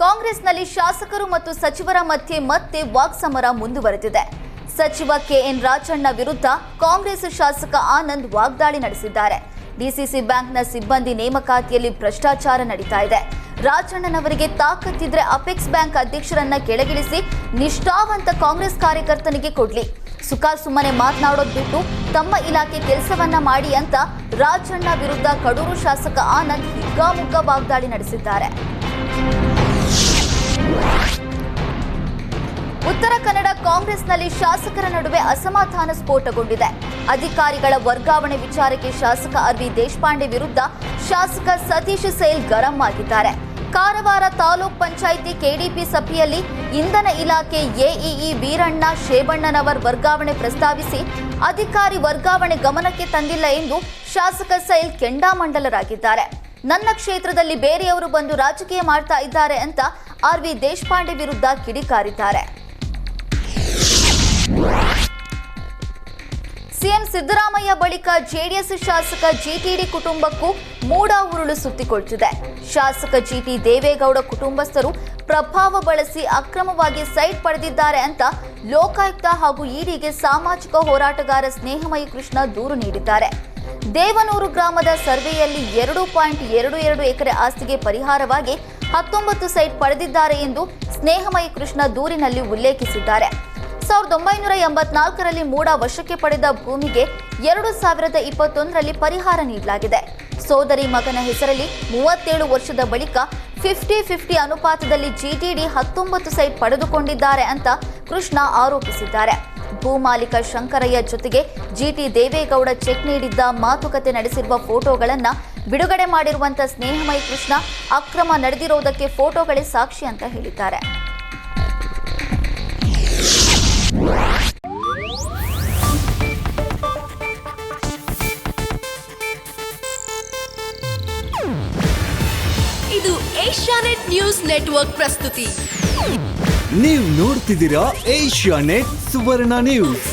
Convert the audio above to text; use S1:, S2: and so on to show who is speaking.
S1: ಕಾಂಗ್ರೆಸ್ನಲ್ಲಿ ಶಾಸಕರು ಮತ್ತು ಸಚಿವರ ಮಧ್ಯೆ ಮತ್ತೆ ವಾಕ್ಸಮರ ಮುಂದುವರೆದಿದೆ. ಸಚಿವ ಕೆಎನ್ ರಾಜಣ್ಣ ವಿರುದ್ಧ ಕಾಂಗ್ರೆಸ್ ಶಾಸಕ ಆನಂದ್ ವಾಗ್ದಾಳಿ ನಡೆಸಿದ್ದಾರೆ. ಡಿಸಿಸಿ ಬ್ಯಾಂಕ್ನ ಸಿಬ್ಬಂದಿ ನೇಮಕಾತಿಯಲ್ಲಿ ಭ್ರಷ್ಟಾಚಾರ ನಡೀತಾ ಇದೆ. ರಾಜಣ್ಣನವರಿಗೆ ತಾಕತ್ತಿದ್ರೆ ಅಪೆಕ್ಸ್ ಬ್ಯಾಂಕ್ ಅಧ್ಯಕ್ಷರನ್ನ ಕೆಳಗಿಳಿಸಿ ನಿಷ್ಠಾವಂತ ಕಾಂಗ್ರೆಸ್ ಕಾರ್ಯಕರ್ತನಿಗೆ ಕೊಡ್ಲಿ. ಸುಮ್ಮನೆ ಮಾತನಾಡೋದು ಬಿಟ್ಟು ತಮ್ಮ ಇಲಾಖೆ ಕೆಲಸವನ್ನ ಮಾಡಿ ಅಂತ ರಾಜಣ್ಣ ವಿರುದ್ಧ ಕಡೂರು ಶಾಸಕ ಆನಂದ್ ಹಿಗ್ಗಾಮುಗ್ಗಾ ವಾಗ್ದಾಳಿ ನಡೆಸಿದ್ದಾರೆ. ಉತ್ತರ ಕನ್ನಡ ಕಾಂಗ್ರೆಸ್ನಲ್ಲಿ ಶಾಸಕರ ನಡುವೆ ಅಸಮಾಧಾನ ಸ್ಫೋಟಗೊಂಡಿದೆ. ಅಧಿಕಾರಿಗಳ ವರ್ಗಾವಣೆ ವಿಚಾರಕ್ಕೆ ಶಾಸಕ ಆರ್.ವಿ. ದೇಶಪಾಂಡೆ ವಿರುದ್ಧ ಶಾಸಕ ಸತೀಶ್ ಸೈಲ್ ಗರಂ ಆಗಿದ್ದಾರೆ. ಕಾರವಾರ ತಾಲೂಕ್ ಪಂಚಾಯಿತಿ ಕೆಡಿಪಿ ಸಭೆಯಲ್ಲಿ ಇಂಧನ ಇಲಾಖೆ ಎಇಇ ವೀರಣ್ಣ ಶೇಬಣ್ಣನವರ್ ವರ್ಗಾವಣೆ ಪ್ರಸ್ತಾವಿಸಿ ಅಧಿಕಾರಿ ವರ್ಗಾವಣೆ ಗಮನಕ್ಕೆ ತಂದಿಲ್ಲ ಎಂದು ಶಾಸಕ ಸೈಲ್ ಕೆಂಡಾಮಂಡಲರಾಗಿದ್ದಾರೆ. ನನ್ನ ಕ್ಷೇತ್ರದಲ್ಲಿ ಬೇರೆಯವರು ಬಂದು ರಾಜಕೀಯ ಮಾಡ್ತಾ ಇದ್ದಾರೆ ಅಂತ ಆರ್.ವಿ. ದೇಶಪಾಂಡೆ ವಿರುದ್ಧ ಕಿಡಿಕಾರಿದ್ದಾರೆ. ಸಿಎಂ ಸಿದ್ದರಾಮಯ್ಯ ಬಳಿಕ ಜೆಡಿಎಸ್ ಶಾಸಕ ಜಿಟಿಡಿ ಕುಟುಂಬಕ್ಕೂ ಮೂಡ ಉರುಳು ಸುತ್ತಿಕೊಳ್ತಿದೆ. ಶಾಸಕ ಜಿಟಿ ದೇವೇಗೌಡ ಕುಟುಂಬಸ್ಥರು ಪ್ರಭಾವ ಬಳಸಿ ಅಕ್ರಮವಾಗಿ ಸೈಟ್ ಪಡೆದಿದ್ದಾರೆ ಅಂತ ಲೋಕಾಯುಕ್ತ ಹಾಗೂ ಇಡಿಗೆ ಸಾಮಾಜಿಕ ಹೋರಾಟಗಾರ ಸ್ನೇಹಮಯಿ ಕೃಷ್ಣ ದೂರು ನೀಡಿದ್ದಾರೆ. ದೇವನೂರು ಗ್ರಾಮದ ಸರ್ವೆಯಲ್ಲಿ 2.22 ಎಕರೆ ಆಸ್ತಿಗೆ ಪರಿಹಾರವಾಗಿ 19 ಸೈಟ್ ಪಡೆದಿದ್ದಾರೆ ಎಂದು ಸ್ನೇಹಮಯಿ ಕೃಷ್ಣ ದೂರಿನಲ್ಲಿ ಉಲ್ಲೇಖಿಸಿದ್ದಾರೆ. 1984ರಲ್ಲಿ ಮೂಡ ವಶಕ್ಕೆ ಪಡೆದ ಭೂಮಿಗೆ 2021ರಲ್ಲಿ ಪರಿಹಾರ ನೀಡಲಾಗಿದೆ. ಸೋದರಿ ಮಗನ ಹೆಸರಲ್ಲಿ 37 ವರ್ಷದ ಬಳಿಕ 50-50 ಅನುಪಾತದಲ್ಲಿ ಜಿಟಿಡಿ 19 ಸೈಟ್ ಪಡೆದುಕೊಂಡಿದ್ದಾರೆ ಅಂತ ಕೃಷ್ಣ ಆರೋಪಿಸಿದ್ದಾರೆ. ಭೂಮಾಲೀಕ ಶಂಕರಯ್ಯ ಜೊತೆಗೆ ಜಿಟಿ ದೇವೇಗೌಡ ಚೆಕ್ ನೀಡಿದ್ದ ಮಾತುಕತೆ ನಡೆಸಿರುವ ಫೋಟೋಗಳನ್ನು ಬಿಡುಗಡೆ ಮಾಡಿರುವಂತ ಸ್ನೇಹಮಯಿ ಕೃಷ್ಣ ಅಕ್ರಮ ನಡೆದಿರೋದಕ್ಕೆ ಫೋಟೋಗಳೇ ಸಾಕ್ಷಿ ಅಂತ ಹೇಳಿದ್ದಾರೆ.
S2: ಇದು ಏಷ್ಯಾನೆಟ್ ನ್ಯೂಸ್ ನೆಟ್ವರ್ಕ್ ಪ್ರಸ್ತುತಿ.
S3: ನೀವು ನೋಡ್ತಿದ್ದೀರಾ ಏಷ್ಯಾನೆಟ್ ಸುವರ್ಣ ನ್ಯೂಸ್.